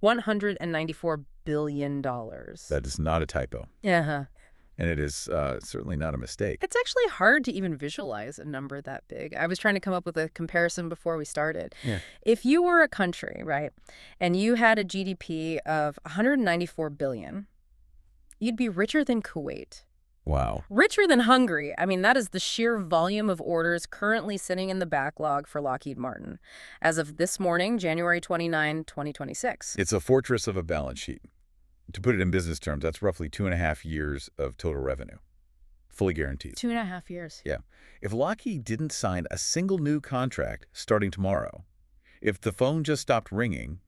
$194 billion. That is not a typo. Uh-huh. And it is certainly not a mistake. It's actually hard to even visualize a number that big. I was trying to come up with a comparison before we started. Yeah. If you were a country, right, and you had a GDP of 194 billion, you'd be richer than Kuwait. Wow. Richer than Hungary. I mean, that is the sheer volume of orders currently sitting in the backlog for Lockheed Martin as of this morning, January 29, 2026. It's a fortress of a balance sheet. To put it in business terms, that's roughly 2.5 years of total revenue, fully guaranteed. 2.5 years. Yeah. If Lockheed didn't sign a single new contract starting tomorrow, if the phone just stopped ringing,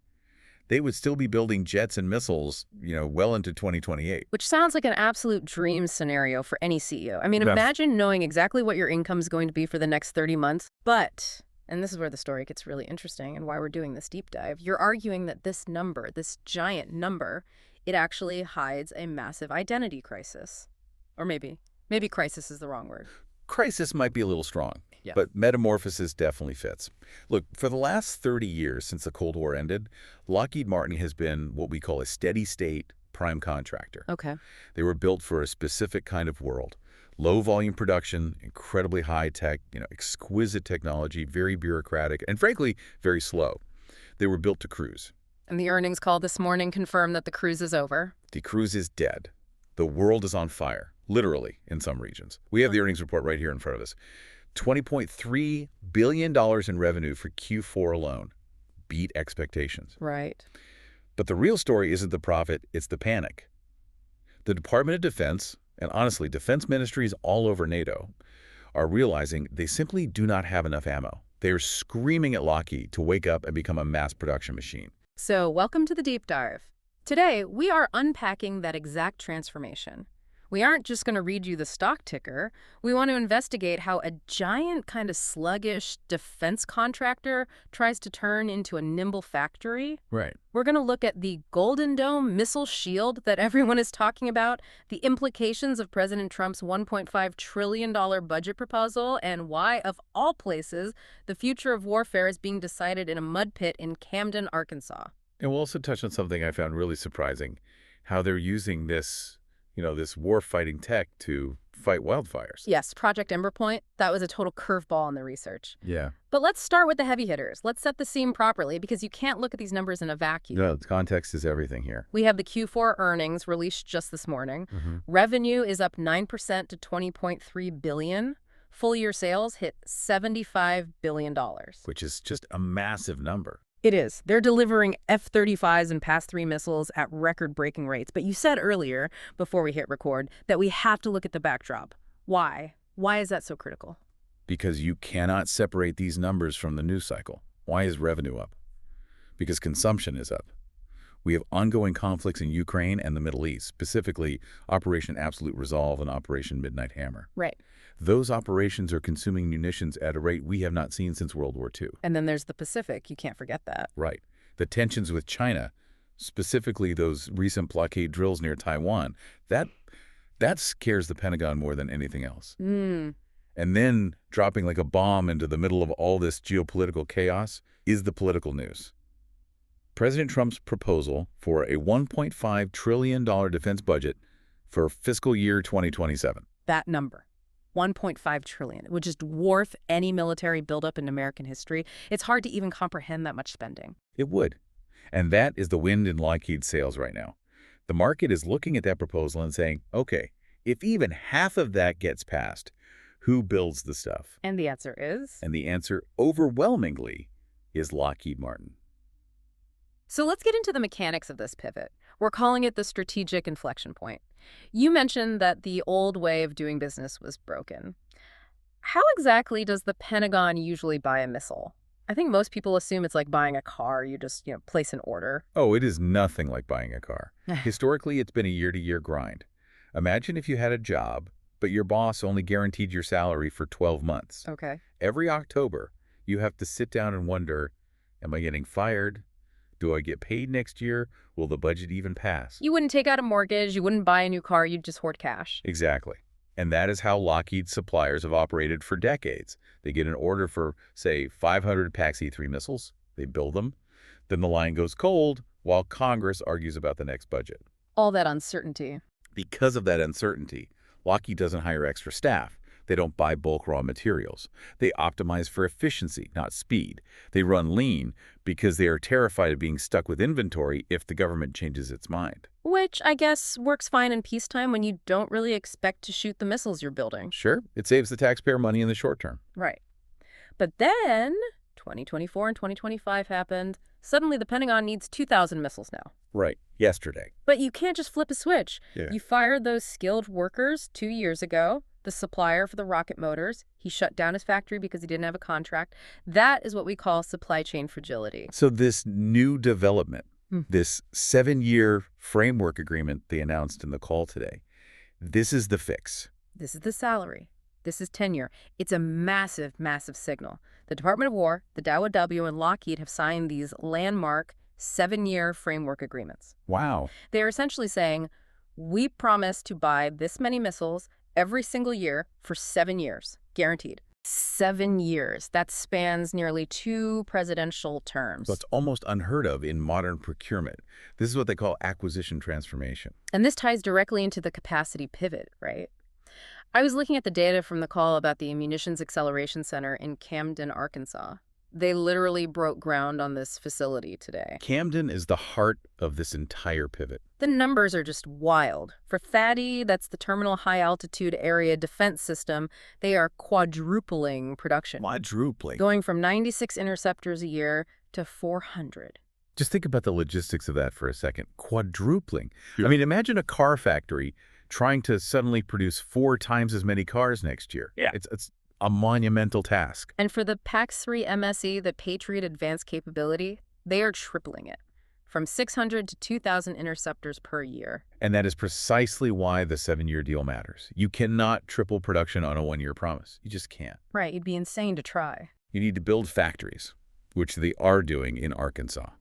they would still be building jets and missiles, well into 2028. Which sounds like an absolute dream scenario for any CEO. I mean, imagine knowing exactly what your income is going to be for the next 30 months. But, and this is where the story gets really interesting and why we're doing this deep dive, you're arguing that this number, this giant number, it actually hides a massive identity crisis. Or maybe crisis is the wrong word. Crisis might be a little strong, Yeah. but metamorphosis definitely fits. Look, for the last 30 years since the Cold War ended, Lockheed Martin has been what we call a steady-state prime contractor. Okay. They were built for a specific kind of world. Low-volume production, incredibly high-tech, exquisite technology, very bureaucratic, and frankly, very slow. They were built to cruise. And the earnings call this morning confirmed that the cruise is over. The cruise is dead. The world is on fire, literally, in some regions. We have the earnings report right here in front of us. $20.3 billion in revenue for Q4 alone. Beat expectations. Right. But the real story isn't the profit, it's the panic. The Department of Defense, and honestly, defense ministries all over NATO, are realizing they simply do not have enough ammo. They are screaming at Lockheed to wake up and become a mass production machine. So, welcome to the deep dive. Today, we are unpacking that exact transformation. We aren't just going to read you the stock ticker. We want to investigate how a giant kind of sluggish defense contractor tries to turn into a nimble factory. Right. We're going to look at the Golden Dome missile shield that everyone is talking about, the implications of President Trump's $1.5 trillion budget proposal, and why, of all places, the future of warfare is being decided in a mud pit in Camden, Arkansas. And we'll also touch on something I found really surprising, how they're using this war-fighting tech to fight wildfires. Yes, Project Ember Point, that was a total curveball in the research. Yeah. But let's start with the heavy hitters. Let's set the scene properly because you can't look at these numbers in a vacuum. No, context is everything here. We have the Q4 earnings released just this morning. Revenue is up 9% to $20.3 billion. Full-year sales hit $75 billion. Which is just a massive number. It is. They're delivering F-35s and PAS-3 missiles at record-breaking rates. But you said earlier, before we hit record, that we have to look at the backdrop. Why? Why is that so critical? Because you cannot separate these numbers from the news cycle. Why is revenue up? Because consumption is up. We have ongoing conflicts in Ukraine and the Middle East, specifically Operation Absolute Resolve and Operation Midnight Hammer. Right. Those operations are consuming munitions at a rate we have not seen since World War II. And then there's the Pacific. You can't forget that. Right. The tensions with China, specifically those recent blockade drills near Taiwan, that scares the Pentagon more than anything else. And then dropping like a bomb into the middle of all this geopolitical chaos is the political news. President Trump's proposal for a $1.5 trillion defense budget for fiscal year 2027. That number. $1.5 trillion. It would just dwarf any military buildup in American history. It's hard to even comprehend that much spending. It would. And that is the wind in Lockheed's sails right now. The market is looking at that proposal and saying, okay, if even half of that gets passed, who builds the stuff? And the answer is? And the answer overwhelmingly is Lockheed Martin. So let's get into the mechanics of this pivot. We're calling it the strategic inflection point. You mentioned that the old way of doing business was broken. How exactly does the Pentagon usually buy a missile? I think most people assume it's like buying a car. You just, place an order. Oh, it is nothing like buying a car. Historically, it's been a year-to-year grind. Imagine if you had a job, but your boss only guaranteed your salary for 12 months. Okay. Every October, you have to sit down and wonder, am I getting fired? Do I get paid next year? Will the budget even pass? You wouldn't take out a mortgage. You wouldn't buy a new car. You'd just hoard cash. Exactly. And that is how Lockheed suppliers have operated for decades. They get an order for, say, 500 PAX-E3 missiles. They build them. Then the line goes cold. while Congress argues about the next budget. All that uncertainty. Because of that uncertainty, Lockheed doesn't hire extra staff. They don't buy bulk raw materials. They optimize for efficiency, not speed. They run lean because they are terrified of being stuck with inventory if the government changes its mind. Which, I guess, works fine in peacetime when you don't really expect to shoot the missiles you're building. Sure, it saves the taxpayer money in the short term. Right. But then 2024 and 2025 happened. Suddenly, the Pentagon needs 2,000 missiles now. Right, yesterday. But you can't just flip a switch. Yeah. You fired those skilled workers 2 years ago. The supplier for the rocket motors, he shut down his factory because he didn't have a contract. That is what we call supply chain fragility. So this new development, this 7-year framework agreement they announced in the call today, this is the fix. This is the salary. This is tenure. It's a massive, massive signal. The Department of War, the DoW, and Lockheed have signed these landmark 7-year framework agreements. Wow. They're essentially saying, we promise to buy this many missiles every single year for 7 years, guaranteed. 7 years. That spans nearly 2 presidential terms. So it's almost unheard of in modern procurement. This is what they call acquisition transformation. And this ties directly into the capacity pivot, right? I was looking at the data from the call about the Munitions Acceleration Center in Camden, Arkansas. They literally broke ground on this facility today. Camden is the heart of this entire pivot. The numbers are just wild. For THAAD, that's the Terminal High Altitude Area Defense System, they are quadrupling production. Quadrupling. Going from 96 interceptors a year to 400. Just think about the logistics of that for a second. Quadrupling. I mean, imagine a car factory trying to suddenly produce 4 times as many cars next year. Yeah. It's a monumental task. And for the PAX-3 MSE, the Patriot Advanced Capability, they are tripling it, from 600 to 2,000 interceptors per year. And that is precisely why the 7-year deal matters. You cannot triple production on a 1-year promise. You just can't. Right, you'd be insane to try. You need to build factories, which they are doing in Arkansas.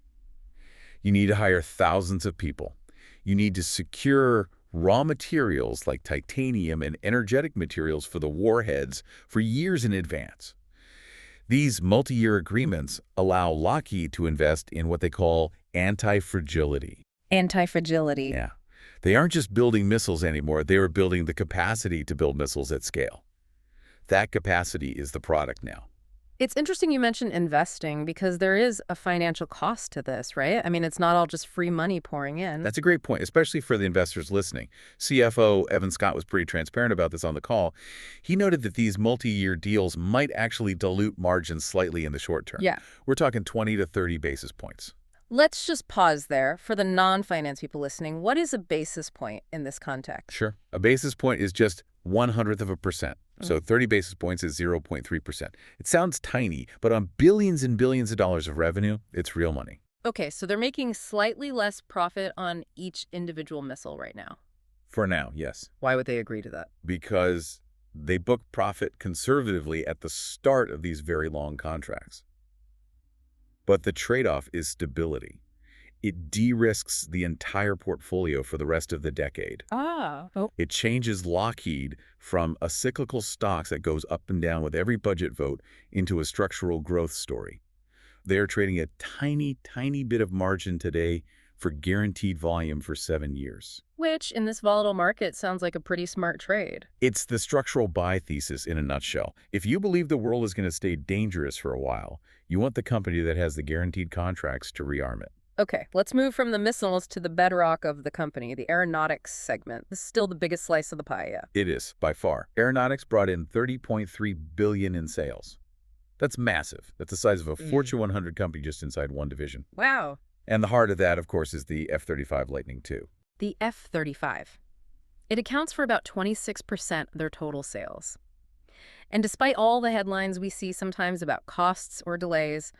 You need to hire thousands of people. You need to secure raw materials like titanium and energetic materials for the warheads for years in advance. These multi-year agreements allow Lockheed to invest in what they call anti-fragility. Anti-fragility. Yeah. They aren't just building missiles anymore. They are building the capacity to build missiles at scale. That capacity is the product now. It's interesting you mentioned investing because there is a financial cost to this, right? I mean, it's not all just free money pouring in. That's a great point, especially for the investors listening. CFO Evan Scott was pretty transparent about this on the call. He noted that these multi-year deals might actually dilute margins slightly in the short term. Yeah. We're talking 20 to 30 basis points. Let's just pause there. For the non-finance people listening, what is a basis point in this context? Sure. A basis point is just 0.01%. So 30 basis points is 0.3%. It sounds tiny, but on billions and billions of dollars of revenue, it's real money. Okay, so they're making slightly less profit on each individual missile right now. For now, yes. Why would they agree to that? Because they book profit conservatively at the start of these very long contracts. But the trade-off is stability. It de-risks the entire portfolio for the rest of the decade. It changes Lockheed from a cyclical stock that goes up and down with every budget vote into a structural growth story. They are trading a tiny, tiny bit of margin today for guaranteed volume for 7 years. Which, in this volatile market, sounds like a pretty smart trade. It's the structural buy thesis in a nutshell. If you believe the world is going to stay dangerous for a while, you want the company that has the guaranteed contracts to rearm it. Okay, let's move from the missiles to the bedrock of the company, the aeronautics segment. This is still the biggest slice of the pie, yeah. It is, by far. Aeronautics brought in $30.3 billion in sales. That's massive. That's the size of a Fortune 100 company just inside one division. Wow. And the heart of that, of course, is the F-35 Lightning II. The F-35. It accounts for about 26% of their total sales. And despite all the headlines we see sometimes about costs or delays,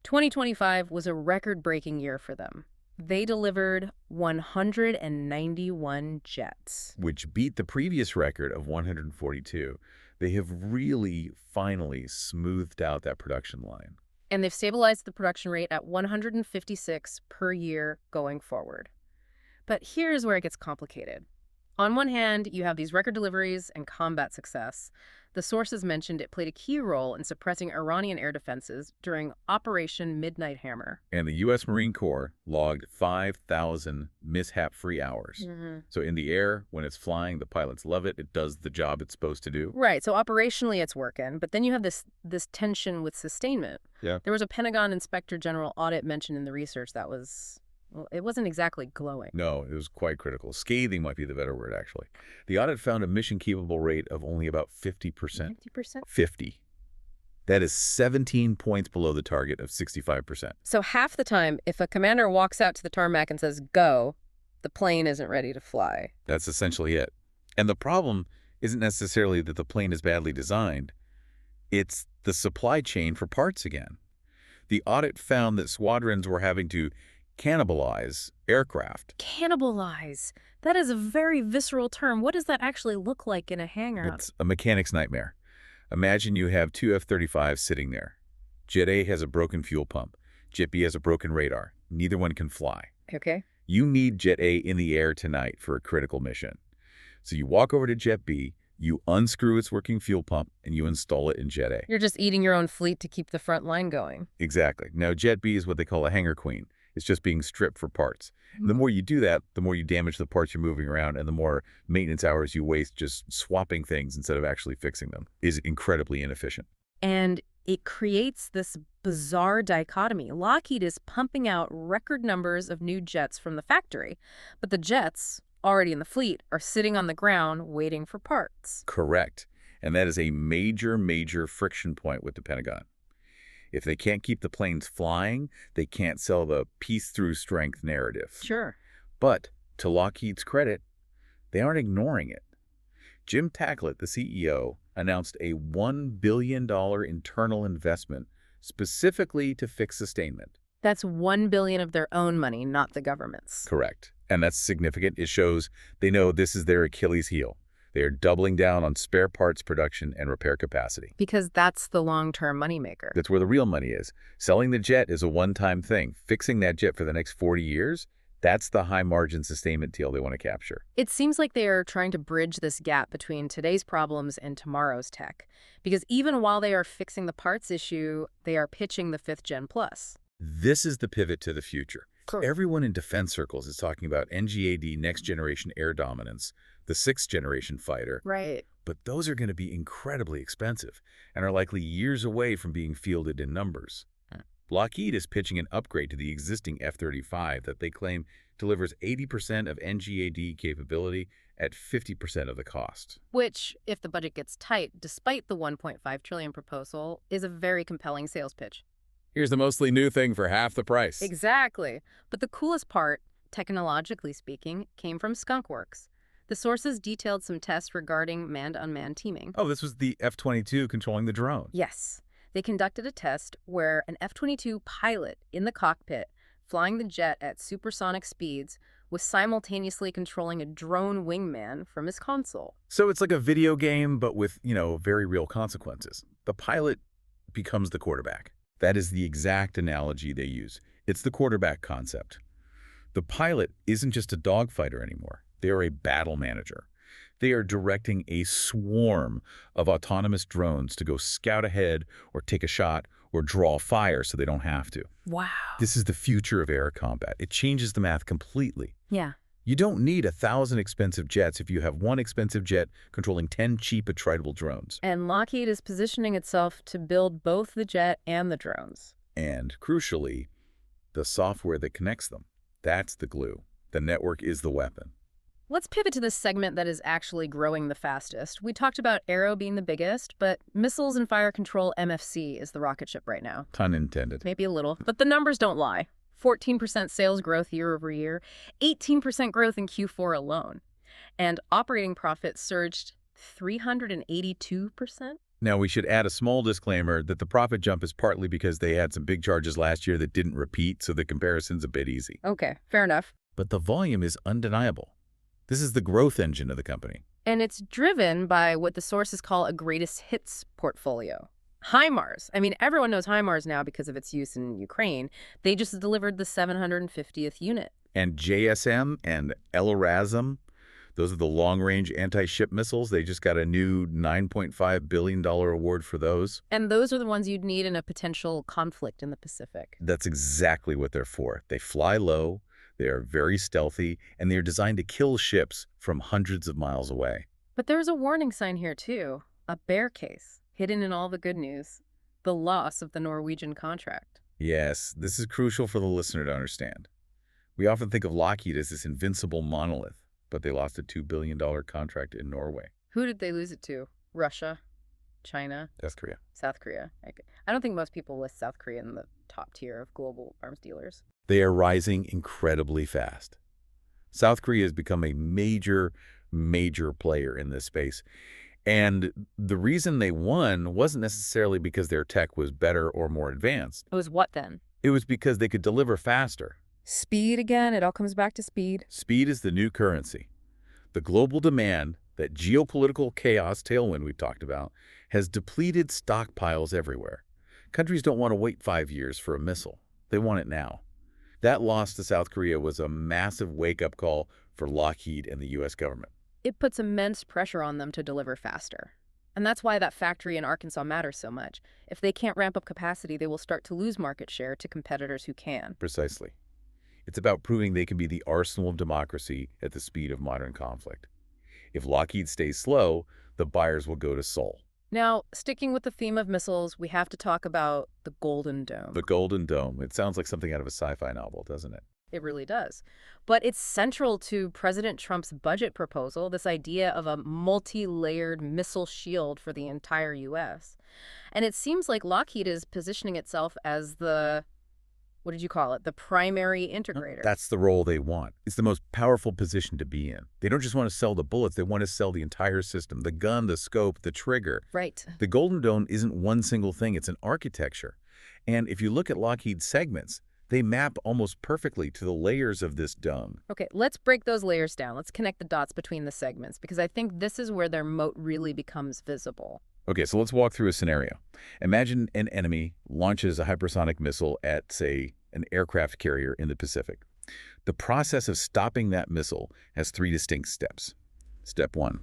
2025 was a record-breaking year for them. They delivered 191 jets. Which beat the previous record of 142. They have really, finally smoothed out that production line. And they've stabilized the production rate at 156 per year going forward. But here's where it gets complicated. On one hand, you have these record deliveries and combat success. The sources mentioned it played a key role in suppressing Iranian air defenses during Operation Midnight Hammer. And the U.S. Marine Corps logged 5,000 mishap-free hours. So in the air, when it's flying, the pilots love it. It does the job it's supposed to do. Right, so operationally it's working, but then you have this tension with sustainment. Yeah. There was a Pentagon Inspector General audit mentioned in the research that was... well, it wasn't exactly glowing. No, it was quite critical. Scathing might be the better word, actually. The audit found a mission-capable rate of only about 50%. 50%? 50. That is 17 points below the target of 65%. So half the time, if a commander walks out to the tarmac and says, go, the plane isn't ready to fly. That's essentially it. And the problem isn't necessarily that the plane is badly designed. It's the supply chain for parts again. The audit found that squadrons were having to cannibalize aircraft. Cannibalize. That is a very visceral term. What does that actually look like in a hangar? It's a mechanic's nightmare. Imagine you have two F-35s sitting there. Jet A has a broken fuel pump. Jet B has a broken radar. Neither one can fly. Okay. You need Jet A in the air tonight for a critical mission. So you walk over to Jet B, you unscrew its working fuel pump, and you install it in Jet A. You're just eating your own fleet to keep the front line going. Exactly. Now, Jet B is what they call a hangar queen. It's just being stripped for parts. The more you do that, the more you damage the parts you're moving around, and the more maintenance hours you waste just swapping things instead of actually fixing them. Is incredibly inefficient. And it creates this bizarre dichotomy. Lockheed is pumping out record numbers of new jets from the factory, but the jets already in the fleet are sitting on the ground waiting for parts. Correct. And that is a major, major friction point with the Pentagon. If they can't keep the planes flying, they can't sell the peace-through-strength narrative. Sure. But to Lockheed's credit, they aren't ignoring it. Jim Tacklet, the CEO, announced a $1 billion internal investment specifically to fix sustainment. That's $1 billion of their own money, not the government's. Correct. And that's significant. It shows they know this is their Achilles heel. They are doubling down on spare parts production and repair capacity. Because that's the long-term moneymaker. That's where the real money is. Selling the jet is a one-time thing. Fixing that jet for the next 40 years, that's the high-margin sustainment deal they want to capture. It seems like they are trying to bridge this gap between today's problems and tomorrow's tech. Because even while they are fixing the parts issue, they are pitching the 5th Gen Plus. This is the pivot to the future. Cool. Everyone in defense circles is talking about NGAD, Next Generation Air Dominance, the 6th generation fighter. Right. But those are going to be incredibly expensive and are likely years away from being fielded in numbers. Lockheed is pitching an upgrade to the existing F-35 that they claim delivers 80% of NGAD capability at 50% of the cost. Which, if the budget gets tight, despite the $1.5 trillion proposal, is a very compelling sales pitch. Here's the mostly new thing for half the price. Exactly. But the coolest part, technologically speaking, came from Skunk Works. The sources detailed some tests regarding manned-unmanned teaming. Oh, this was the F-22 controlling the drone. Yes. They conducted a test where an F-22 pilot in the cockpit, flying the jet at supersonic speeds, was simultaneously controlling a drone wingman from his console. So it's like a video game, but with, very real consequences. The pilot becomes the quarterback. That is the exact analogy they use. It's the quarterback concept. The pilot isn't just a dogfighter anymore. They are a battle manager. They are directing a swarm of autonomous drones to go scout ahead or take a shot or draw fire so they don't have to. Wow. This is the future of air combat. It changes the math completely. Yeah. You don't need 1,000 expensive jets if you have one expensive jet controlling 10 cheap attritable drones. And Lockheed is positioning itself to build both the jet and the drones. And, crucially, the software that connects them. That's the glue. The network is the weapon. Let's pivot to the segment that is actually growing the fastest. We talked about Aero being the biggest, but Missiles and Fire Control MFC is the rocket ship right now. Pun intended. Maybe a little, but the numbers don't lie. 14% sales growth year over year, 18% growth in Q4 alone. And operating profit surged 382%. Now, we should add a small disclaimer that the profit jump is partly because they had some big charges last year that didn't repeat, so the comparison's a bit easy. Okay, fair enough. But the volume is undeniable. This is the growth engine of the company. And it's driven by what the sources call a greatest hits portfolio. HIMARS. I mean, everyone knows HIMARS now because of its use in Ukraine. They just delivered the 750th unit. And JSM and LRASM, Those are the long-range anti-ship missiles. They just got a new $9.5 billion award for those. And those are the ones you'd need in a potential conflict in the Pacific. That's exactly what they're for. They fly low, they are very stealthy, and they're designed to kill ships from hundreds of miles away. But there's a warning sign here, too. A bear case, hidden in all the good news. The loss of the Norwegian contract. Yes, this is crucial for the listener to understand. We often think of Lockheed as this invincible monolith, but they lost a $2 billion contract in Norway. Who did they lose it to? Russia? China? South Korea. South Korea. I don't think most people list South Korea in the top tier of global arms dealers. They are rising incredibly fast. South Korea has become a major player in this space. And the reason they won wasn't necessarily because their tech was better or more advanced. It was what then? It was because they could deliver faster. Speed again. It all comes back to speed. Speed is the new currency. The global demand, that geopolitical chaos tailwind we talked about, has depleted stockpiles everywhere. Countries don't want to wait 5 years for a missile. They want it now. That loss to South Korea was a massive wake-up call for Lockheed and the U.S. government. It puts immense pressure on them to deliver faster. And that's why that factory in Arkansas matters so much. If they can't ramp up capacity, they will start to lose market share to competitors who can. Precisely. It's about proving they can be the arsenal of democracy at the speed of modern conflict. If Lockheed stays slow, the buyers will go to Seoul. Now, sticking with the theme of missiles, we have to talk about the Golden Dome. The Golden Dome. It sounds like something out of a sci-fi novel, doesn't it? It really does. But it's central to President Trump's budget proposal, this idea of a multi-layered missile shield for the entire U.S. And it seems like Lockheed is positioning itself as the, what did you call it, the primary integrator. That's the role they want. It's the most powerful position to be in. They don't just want to sell the bullets, they want to sell the entire system, the gun, the scope, the trigger. Right. The Golden Dome isn't one single thing, it's an architecture. And if you look at Lockheed's segments, they map almost perfectly to the layers of this dome. Okay, let's break those layers down. Let's connect the dots between the segments, because I think this is where their moat really becomes visible. Okay, so let's walk through a scenario. Imagine an enemy launches a hypersonic missile at, say, an aircraft carrier in the Pacific. The process of stopping that missile has 3 distinct steps. Step 1,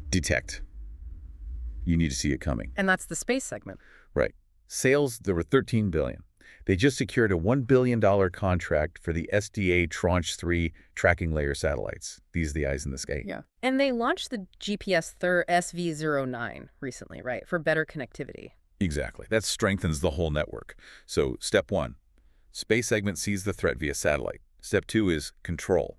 detect. You need to see it coming. And that's the space segment. Right. Sales, there were $13 billion. They just secured a $1 billion contract for the SDA Tranche 3 tracking layer satellites. These are the eyes in the sky. Yeah. And they launched the GPS SV09 recently, right, for better connectivity. Exactly. That strengthens the whole network. So step 1, space segment sees the threat via satellite. Step 2 is control.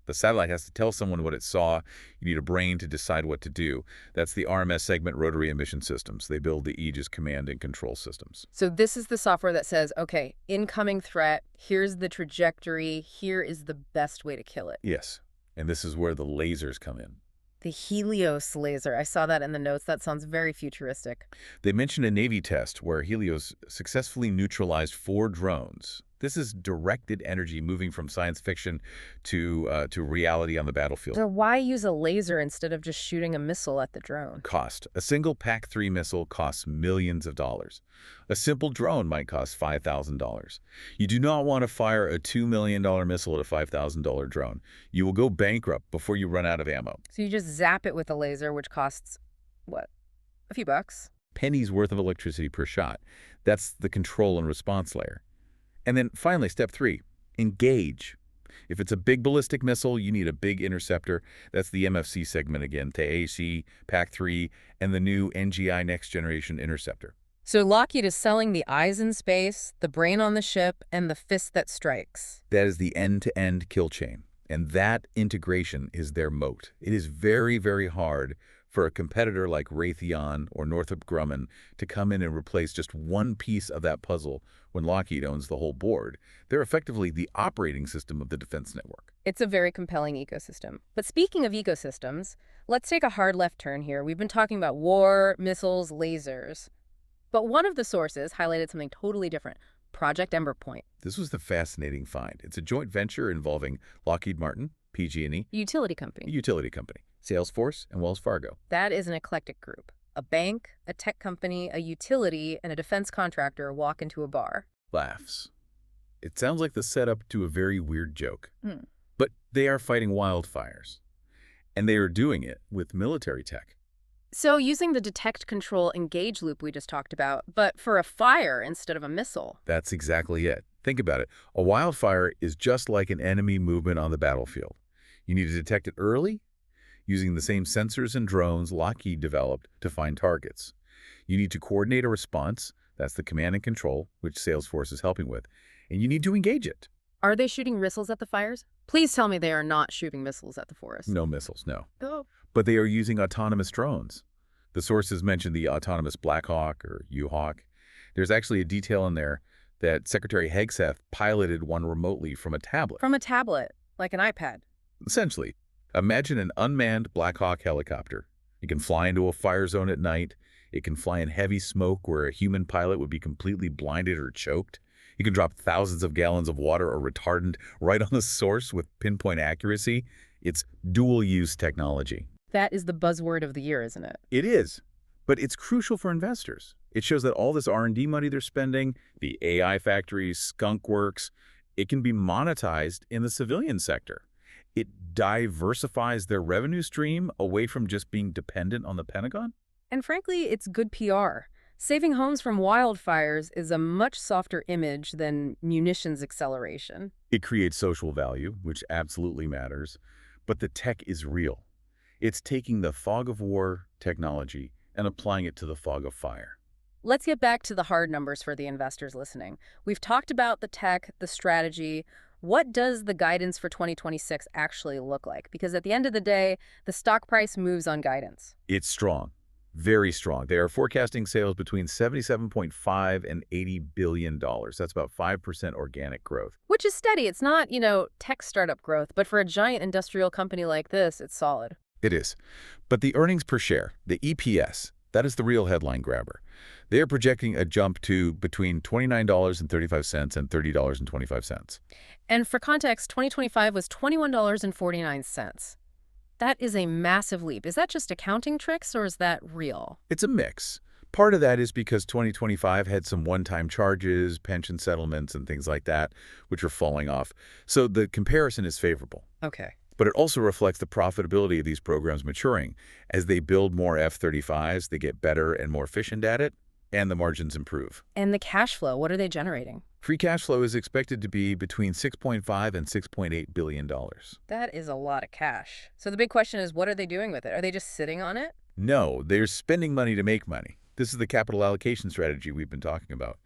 The satellite has to tell someone what it saw. You need a brain to decide what to do. That's the RMS segment rotary emission systems. They build the Aegis command and control systems. So this is the software that says, okay, incoming threat, here's the trajectory, here is the best way to kill it. Yes, and this is where the lasers come in. The Helios laser. I saw that in the notes. That sounds very futuristic. They mentioned a Navy test where Helios successfully neutralized 4 drones. This is directed energy moving from science fiction to reality on the battlefield. So why use a laser instead of just shooting a missile at the drone? Cost. A single PAC-3 missile costs millions of dollars. A simple drone might cost $5,000. You do not want to fire a $2 million missile at a $5,000 drone. You will go bankrupt before you run out of ammo. So you just zap it with a laser, which costs, what, a few bucks? Pennies worth of electricity per shot. That's the control and response layer. And then finally, step 3, engage. If it's a big ballistic missile, you need a big interceptor. That's the MFC segment again, TAC, PAC-3, and the new NGI Next Generation Interceptor. So Lockheed is selling the eyes in space, the brain on the ship, and the fist that strikes. That is the end-to-end kill chain. And that integration is their moat. It is very, very hard for a competitor like Raytheon or Northrop Grumman to come in and replace just one piece of that puzzle when Lockheed owns the whole board. They're effectively the operating system of the defense network. It's a very compelling ecosystem. But speaking of ecosystems, let's take a hard left turn here. We've been talking about war, missiles, lasers. But one of the sources highlighted something totally different. Project Ember Point. This was the fascinating find. It's a joint venture involving Lockheed Martin, PG&E, Utility company. Salesforce, and Wells Fargo. That is an eclectic group. A bank, a tech company, a utility, and a defense contractor walk into a bar. Laughs. It sounds like the setup to a very weird joke. But they are fighting wildfires. And they are doing it with military tech. So using the detect, control, engage loop we just talked about, but for a fire instead of a missile. That's exactly it. Think about it. A wildfire is just like an enemy movement on the battlefield. You need to detect it early using the same sensors and drones Lockheed developed to find targets. You need to coordinate a response. That's the command and control, which Salesforce is helping with. And you need to engage it. Are they shooting missiles at the fires? Please tell me they are not shooting missiles at the forest. No missiles, no. Oh. But they are using autonomous drones. The sources mentioned the autonomous Black Hawk or U-Hawk. There's actually a detail in there that Secretary Hegseth piloted one remotely from a tablet. From a tablet, like an iPad. Essentially, imagine an unmanned Black Hawk helicopter. It can fly into a fire zone at night. It can fly in heavy smoke where a human pilot would be completely blinded or choked. You can drop thousands of gallons of water or retardant right on the source with pinpoint accuracy. It's dual-use technology. That is the buzzword of the year, isn't it? It is, but it's crucial for investors. It shows that all this R&D money they're spending, the AI factories, skunk works, it can be monetized in the civilian sector. It diversifies their revenue stream away from just being dependent on the Pentagon. And frankly, it's good PR. Saving homes from wildfires is a much softer image than munitions acceleration. It creates social value, which absolutely matters, but the tech is real. It's taking the fog of war technology and applying it to the fog of fire. Let's get back to the hard numbers for the investors listening. We've talked about the tech, the strategy. What does the guidance for 2026 actually look like? Because at the end of the day, the stock price moves on guidance. It's strong, very strong. They are forecasting sales between $77.5 and $80 billion. That's about 5% organic growth. Which is steady. It's not, tech startup growth, but for a giant industrial company like this, it's solid. It is. But the earnings per share, the EPS, that is the real headline grabber. They are projecting a jump to between $29.35 and $30.25. And for context, 2025 was $21.49. That is a massive leap. Is that just accounting tricks or is that real? It's a mix. Part of that is because 2025 had some one-time charges, pension settlements, and things like that, which are falling off. So the comparison is favorable. Okay. But it also reflects the profitability of these programs maturing. As they build more F-35s, they get better and more efficient at it, and the margins improve. And the cash flow, what are they generating? Free cash flow is expected to be between $6.5 and $6.8 billion. That is a lot of cash. So the big question is, what are they doing with it? Are they just sitting on it? No, they're spending money to make money. This is the capital allocation strategy we've been talking about.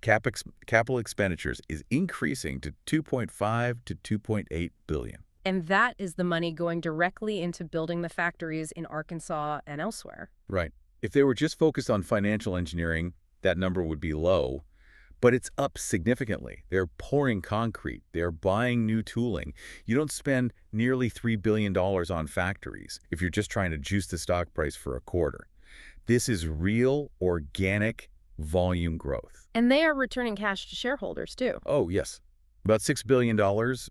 Capital expenditures is increasing to $2.5 to $2.8 billion. And that is the money going directly into building the factories in Arkansas and elsewhere. Right. If they were just focused on financial engineering, that number would be low. But it's up significantly. They're pouring concrete. They're buying new tooling. You don't spend nearly $3 billion on factories if you're just trying to juice the stock price for a quarter. This is real, organic volume growth. And they are returning cash to shareholders, too. Oh, yes. About $6 billion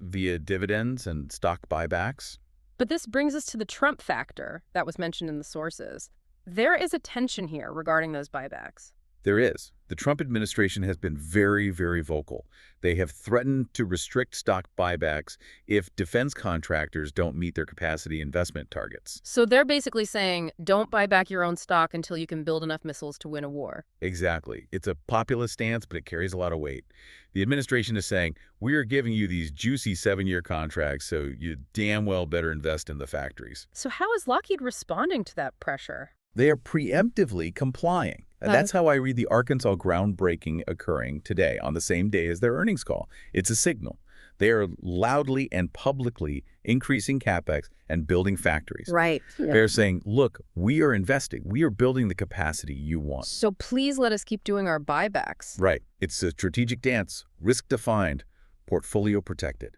via dividends and stock buybacks. But this brings us to the Trump factor that was mentioned in the sources. There is a tension here regarding those buybacks. There is. The Trump administration has been very, very vocal. They have threatened to restrict stock buybacks if defense contractors don't meet their capacity investment targets. So they're basically saying, don't buy back your own stock until you can build enough missiles to win a war. Exactly. It's a populist stance, but it carries a lot of weight. The administration is saying, we are giving you these juicy 7-year contracts, so you damn well better invest in the factories. So how is Lockheed responding to that pressure? They are preemptively complying. That's how I read the Arkansas groundbreaking occurring today on the same day as their earnings call. It's a signal. They are loudly and publicly increasing CapEx and building factories. Right. Yeah. They're saying, look, we are investing. We are building the capacity you want. So please let us keep doing our buybacks. Right. It's a strategic dance, risk-defined, portfolio protected.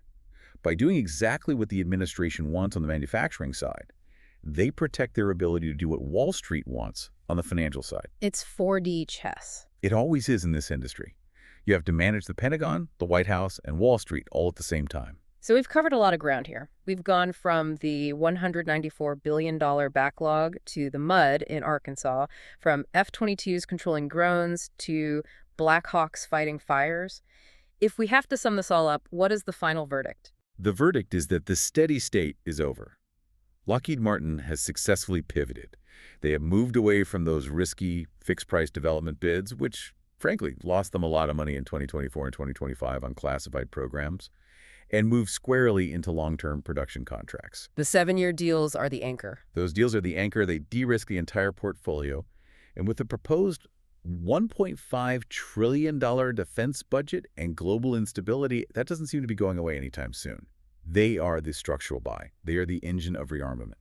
By doing exactly what the administration wants on the manufacturing side, they protect their ability to do what Wall Street wants on the financial side. It's 4D chess. It always is in this industry. You have to manage the Pentagon, the White House, and Wall Street all at the same time. So we've covered a lot of ground here. We've gone from the $194 billion backlog to the mud in Arkansas, from F-22s controlling drones to Black Hawks fighting fires. If we have to sum this all up, what is the final verdict? The verdict is that the steady state is over. Lockheed Martin has successfully pivoted. They have moved away from those risky fixed-price development bids, which, frankly, lost them a lot of money in 2024 and 2025 on classified programs, and moved squarely into long-term production contracts. The 7-year deals are the anchor. Those deals are the anchor. They de-risk the entire portfolio. And with the proposed $1.5 trillion defense budget and global instability, that doesn't seem to be going away anytime soon. They are the structural buy. They are the engine of rearmament.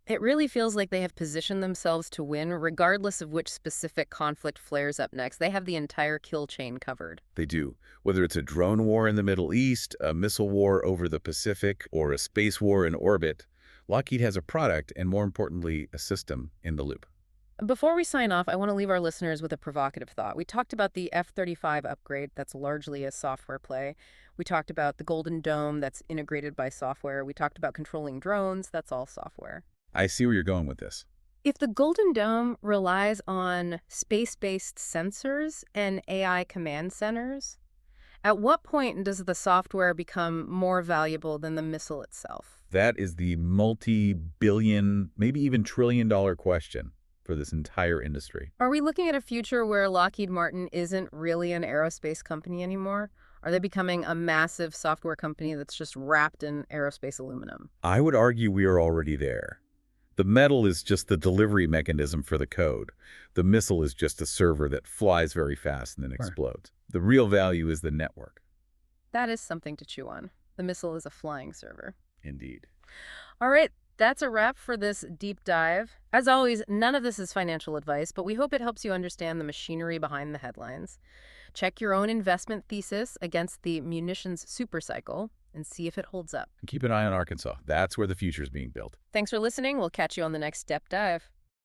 It really feels like they have positioned themselves to win regardless of which specific conflict flares up next. They have the entire kill chain covered. They do. Whether it's a drone war in the Middle East, a missile war over the Pacific, or a space war in orbit, Lockheed has a product and, more importantly, a system in the loop. Before we sign off, I want to leave our listeners with a provocative thought. We talked about the F-35 upgrade. That's largely a software play. We talked about the Golden Dome. That's integrated by software. We talked about controlling drones. That's all software. I see where you're going with this. If the Golden Dome relies on space-based sensors and AI command centers, at what point does the software become more valuable than the missile itself? That is the multi-billion, maybe even trillion-dollar question for this entire industry. Are we looking at a future where Lockheed Martin isn't really an aerospace company anymore? Are they becoming a massive software company that's just wrapped in aerospace aluminum? I would argue we are already there. The metal is just the delivery mechanism for the code. The missile is just a server that flies very fast and then explodes. The real value is the network. That is something to chew on. The missile is a flying server. Indeed. All right, that's a wrap for this deep dive. As always, none of this is financial advice, but we hope it helps you understand the machinery behind the headlines. Check your own investment thesis against the munitions supercycle and see if it holds up. And keep an eye on Arkansas. That's where the future is being built. Thanks for listening. We'll catch you on the next Step Dive.